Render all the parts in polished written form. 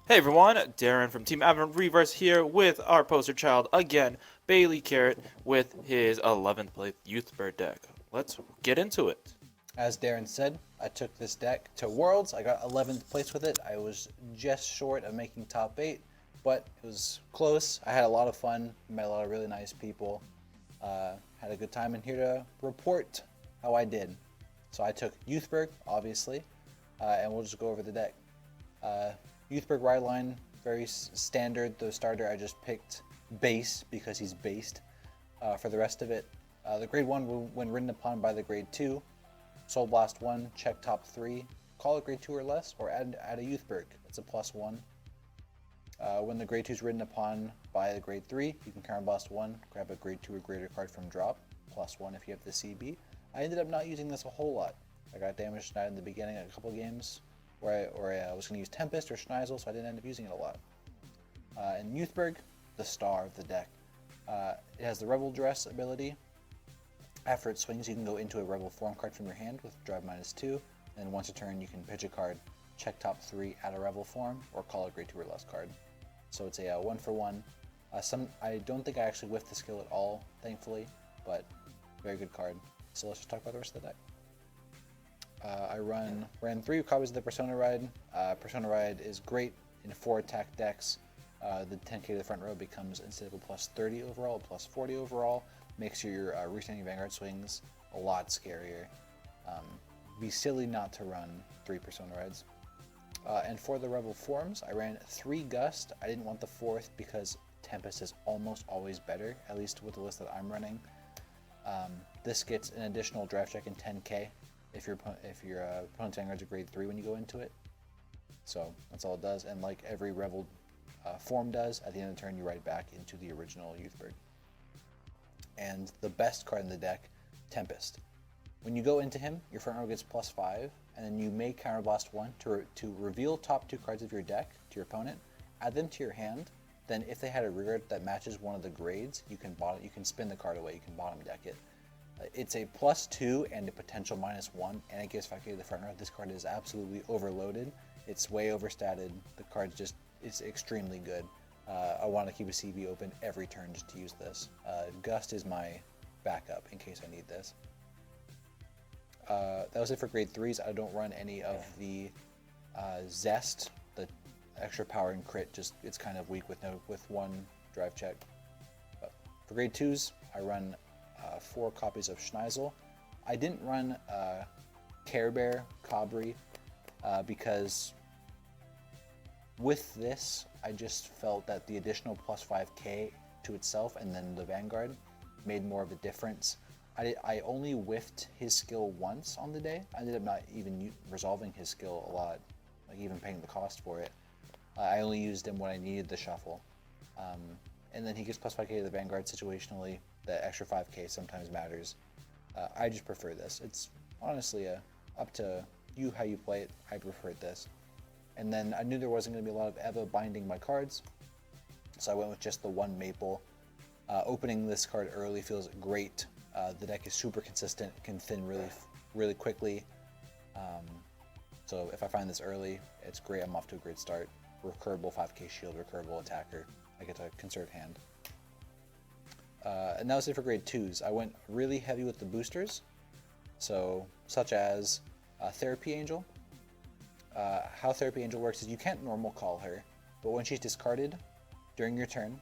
Hey everyone, Darren from Team Advent Reverse here with our poster child again, Bailey Carrot, with his 11th place Youthberk deck. Let's get into it. As Darren said, I took this deck to Worlds. I got 11th place with it. I was just short of making top 8, but it was close. I had a lot of fun, met a lot of really nice people, had a good time, and here to report how I did. So I took Youthberk, obviously, and we'll just go over the deck. Youthberk ride line, very standard. The starter I just picked base because he's based. For the rest of it, the grade 1 when ridden upon by the grade 2, Soul Blast 1, check top 3, call it grade 2 or less, or add a Youthberk. It's a +1. When the grade 2 is ridden upon by the grade 3, you can Counter Blast 1, grab a grade 2 or greater card from drop, +1 if you have the CB. I ended up not using this a whole lot. I got damage tonight in the beginning of a couple games where I was going to use Tempest or Schneisel, so I didn't end up using it a lot. And Youthberk, the star of the deck. It has the Rebel Dress ability. After it swings, you can go into a Rebel form card from your hand with drive -2, and once a turn, you can pitch a card, check top 3, add a Rebel form, or call a grade 2 or less card. So it's a 1-for-1. I don't think I actually whiffed the skill at all, thankfully, but very good card. So let's just talk about the rest of the deck. I ran 3 copies of the Persona Ride. Persona Ride is great in 4 attack decks. The 10k to the front row becomes, instead of a +30 overall, a +40 overall. Makes your Resetting Vanguard swings a lot scarier. Be silly not to run 3 Persona Rides. And for the Rebel forms, I ran 3 Gust. I didn't want the 4th because Tempest is almost always better, at least with the list that I'm running. This gets an additional draft check in 10k if your opponent's Vanguard's a grade 3 when you go into it. So that's all it does, and like every Rebel form does, at the end of the turn you ride back into the original Youthberk. And the best card in the deck, Tempest. When you go into him, your front row gets +5, and then you may Counterblast 1 to reveal top 2 cards of your deck to your opponent, add them to your hand. Then if they had a rear that matches one of the grades, you can spin the card away, you can bottom deck it. It's a +2 and a potential -1, and it gives 5k to the front row. This card is absolutely overloaded. It's way overstated. The card it's extremely good. I want to keep a CB open every turn just to use this. Gust is my backup in case I need this. That was it for grade 3s. I don't run any of the Zest, the extra power and crit. It's kind of weak with 1 drive check. But for grade 2s, I run 4 copies of Schneisel. I didn't run Care Bear Cabri because with this, I just felt that the additional +5k to itself and then the Vanguard made more of a difference. I only whiffed his skill once on the day. I ended up not even resolving his skill a lot, like even paying the cost for it. I only used him when I needed the shuffle. And then he gets +5k to the Vanguard situationally. The extra 5k sometimes matters. I just prefer this. It's honestly up to you how you play it. I preferred this. And then I knew there wasn't going to be a lot of Eva binding my cards, so I went with just the 1 Maple. Opening this card early feels great. The deck is super consistent, can thin really quickly. So if I find this early, it's great. I'm off to a great start. Recurable 5k shield, recurable attacker. I get to conserve hand. And that was it for grade 2s. I went really heavy with the boosters, such as Therapy Angel. How Therapy Angel works is you can't normal call her, but when she's discarded during your turn,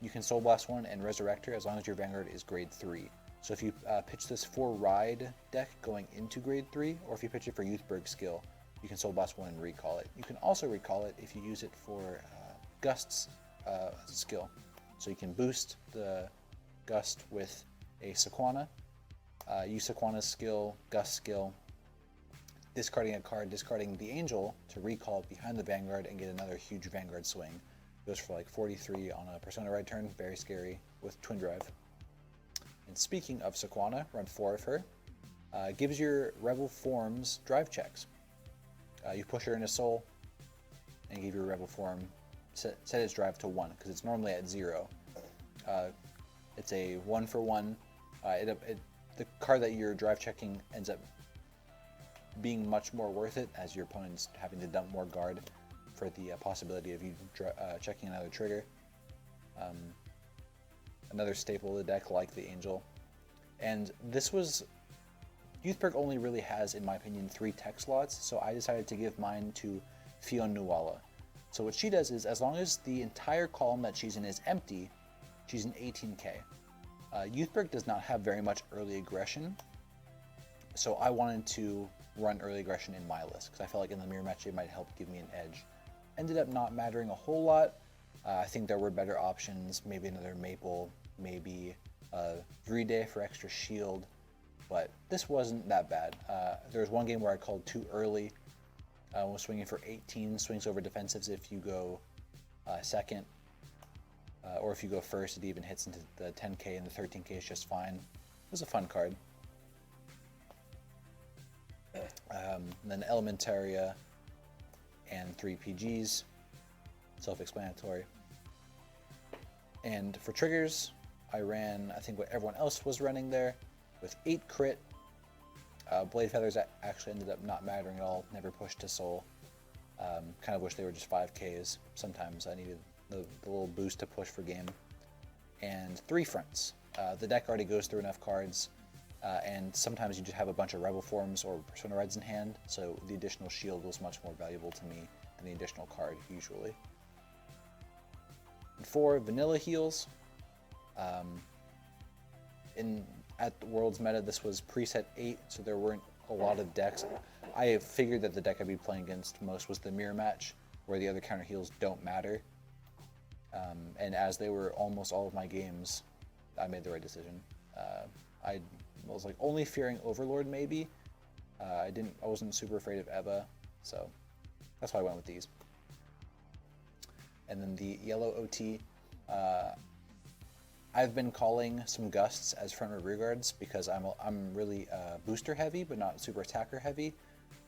you can Soul Blast 1 and Resurrect her as long as your Vanguard is grade 3. So if you pitch this for Ride deck going into grade 3, or if you pitch it for Youthberk skill, you can Soul Blast 1 and recall it. You can also recall it if you use it for Gust's skill. So you can boost the Gust with a Sequana, use Sequana's skill, Gust skill, discarding a card, discarding the Angel to recall it behind the Vanguard and get another huge Vanguard swing. Goes for like 43 on a Persona Ride turn, very scary with Twin Drive. And speaking of Sequana, run 4 of her. Gives your Rebel forms drive checks. You push her into Soul and give your Rebel form, set its drive to 1 because it's normally at 0. It's a 1-for-1. The card that you're drive checking ends up being much more worth it as your opponent's having to dump more guard for the possibility of you checking another trigger. Another staple of the deck, like the Angel. And this was... Youthberk only really has, in my opinion, 3 tech slots, so I decided to give mine to Fiona Nuala. So what she does is, as long as the entire column that she's in is empty, she's an 18k. Youthberk does not have very much early aggression, so I wanted to run early aggression in my list, because I felt like in the mirror match it might help give me an edge. Ended up not mattering a whole lot. I think there were better options, maybe another Maple, maybe Vride for extra shield, but this wasn't that bad. There was one game where I called too early. I was swinging for 18, swings over defensives if you go second, or if you go first, it even hits into the 10k, and the 13k is just fine. It was a fun card. And then Elementaria and 3 PGs, self-explanatory. And for triggers, I ran, I think, what everyone else was running there, with 8 crit. Blade Feathers actually ended up not mattering at all, never pushed to soul. Kind of wish they were just 5Ks. Sometimes I needed the little boost to push for game. And 3 fronts. The deck already goes through enough cards, and sometimes you just have a bunch of Rebel Forms or Persona Reds in hand, so the additional shield was much more valuable to me than the additional card, usually. And 4 vanilla heals. At the World's meta, this was preset 8, so there weren't a lot of decks. I figured that the deck I'd be playing against most was the mirror match, where the other counter heals don't matter. And as they were almost all of my games, I made the right decision. I was like only fearing Overlord maybe. I wasn't super afraid of Eva, so that's why I went with these. And then the yellow OT. I've been calling some Gusts as front row rear guards because I'm really booster heavy, but not super attacker heavy.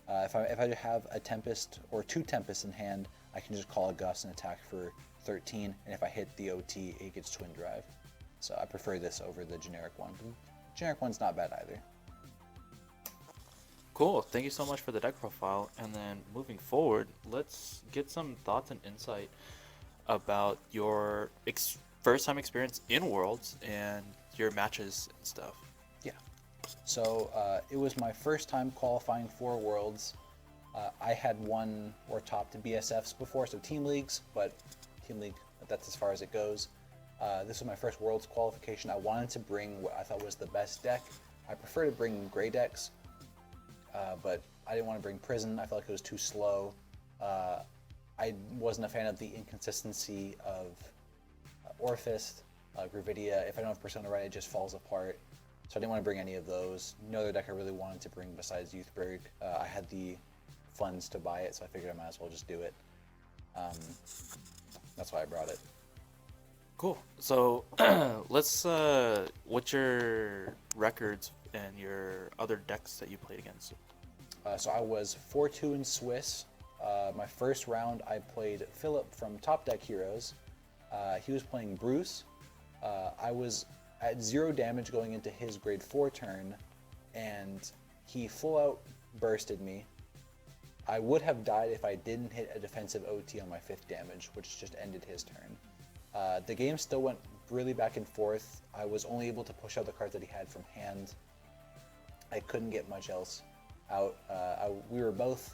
If I have a Tempest or 2 Tempests in hand, I can just call a Gust and attack for 13, and if I hit the OT, it gets Twin Drive. So I prefer this over the generic one. The generic one's not bad either. Cool. Thank you so much for the deck profile. And then moving forward, let's get some thoughts and insight about your first time experience in Worlds and your matches and stuff. Yeah. So it was my first time qualifying for Worlds. I had won or topped BSFs before, so team leagues, but team league, that's as far as it goes. This was my first Worlds qualification. I wanted to bring what I thought was the best deck. I prefer to bring gray decks, but I didn't want to bring Prison. I felt like it was too slow. I wasn't a fan of the inconsistency of Orphist, Gravidia. If I don't have Persona right, it just falls apart. So I didn't want to bring any of those. No other deck I really wanted to bring besides Youthberk. I had the funds to buy it, so I figured I might as well just do it. That's why I brought it. Cool. So let's, what's your records and your other decks that you played against? So I was 4-2 in Swiss. My first round, I played Philip from Top Deck Heroes. He was playing Bruce. I was at 0 damage going into his grade 4 turn, and he full out bursted me. I would have died if I didn't hit a defensive OT on my 5th damage, which just ended his turn. The game still went really back and forth. I was only able to push out the cards that he had from hand. I couldn't get much else out. We were both,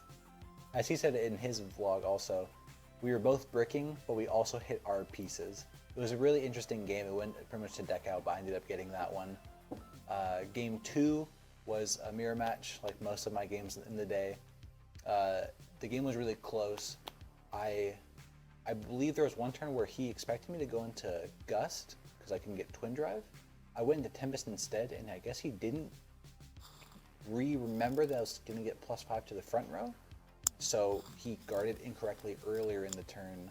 as he said in his vlog also, we were both bricking, but we also hit our pieces. It was a really interesting game. It went pretty much to deck out, but I ended up getting that one. Game 2 was a mirror match, like most of my games in the day. The game was really close. I believe there was one turn where he expected me to go into Gust, because I can get Twin Drive. I went into Tempest instead, and I guess he didn't remember that I was going to get +5 to the front row. So he guarded incorrectly earlier in the turn,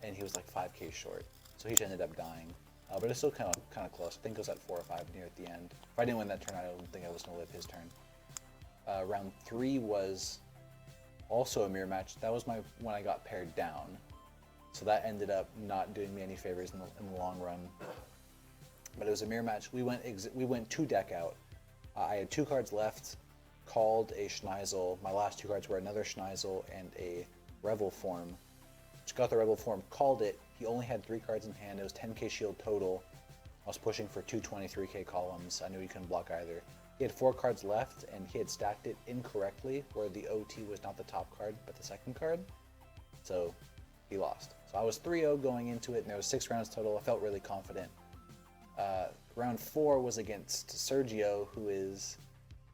and he was like 5k short. So he just ended up dying. But it's still kind of close. I think it was at 4 or 5 near at the end. If I didn't win that turn, I don't think I was going to live his turn. Round 3 was also a mirror match. That was when I got paired down. So that ended up not doing me any favors in the long run. But it was a mirror match. We went 2 deck out. I had 2 cards left, called a Schneisel. My last 2 cards were another Schneisel and a Revel form. Just got the Rebel form, called it. He only had 3 cards in hand. It was 10k shield total. I was pushing for 223k columns. I knew he couldn't block either. He had 4 cards left, and he had stacked it incorrectly, where the OT was not the top card, but the second card. So he lost. So I was 3-0 going into it, and there was 6 rounds total. I felt really confident. Round 4 was against Sergio, who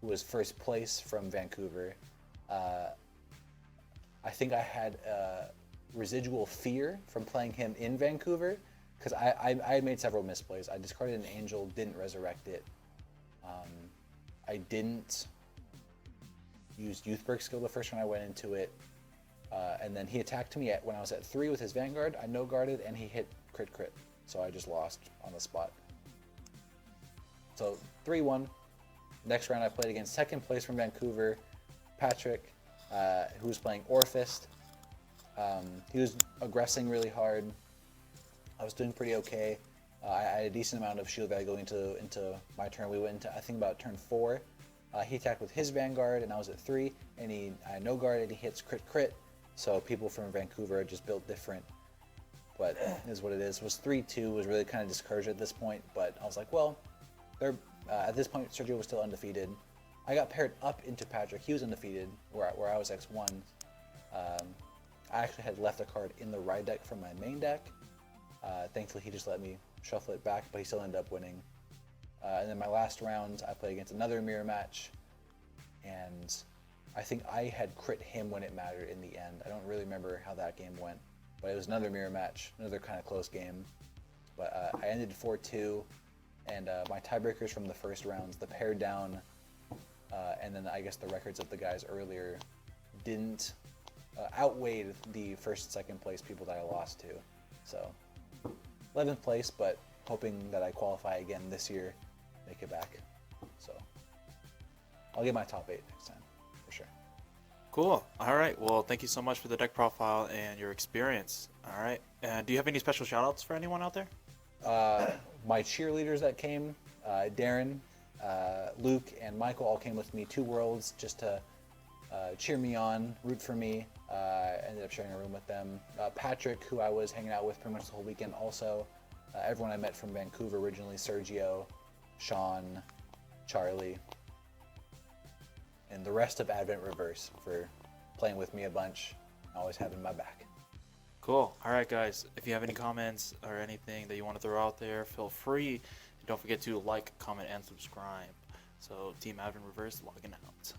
was first place from Vancouver. I think I had residual fear from playing him in Vancouver, because I had made several misplays. I discarded an Angel, didn't resurrect it. I didn't use Youthberk skill the first time I went into it. And then he attacked me when I was at 3 with his Vanguard. I no-guarded, and he hit crit. So I just lost on the spot. So 3-1. Next round I played against second place from Vancouver, Patrick, who was playing Orphist. He was aggressing really hard. I was doing pretty okay. I had a decent amount of shield value going into my turn. We went into, I think, about turn 4. He attacked with his Vanguard, and I was at 3, and I no-guarded, he hits crit. So people from Vancouver just built different, but it is what it is. It was 3-2, was really kind of discouraged at this point, but I was like, well, at this point, Sergio was still undefeated. I got paired up into Patrick. He was undefeated, where I was X1. I actually had left a card in the ride deck from my main deck. Thankfully, he just let me shuffle it back, but he still ended up winning. And then my last round, I played against another mirror match, and I think I had crit him when it mattered in the end. I don't really remember how that game went, but it was another mirror match, another kind of close game. But I ended 4-2, and my tiebreakers from the first rounds, the pair down, and then I guess the records of the guys earlier didn't outweigh the first and second place people that I lost to. So 11th place, but hoping that I qualify again this year, make it back. So I'll get my top 8 next time, for sure. Cool. All right. Well, thank you so much for the deck profile and your experience. All right. And do you have any special shout outs for anyone out there? My cheerleaders that came, Darren, Luke, and Michael all came with me to Worlds just to cheer me on, root for me. Ended up sharing a room with them. Patrick, who I was hanging out with pretty much the whole weekend also. Everyone I met from Vancouver originally, Sergio, Sean, Charlie, and the rest of Advent Reverse for playing with me a bunch, always having my back. Cool. All right, guys. If you have any comments or anything that you want to throw out there, feel free. And don't forget to like, comment, and subscribe. So, Team Advent Reverse logging out.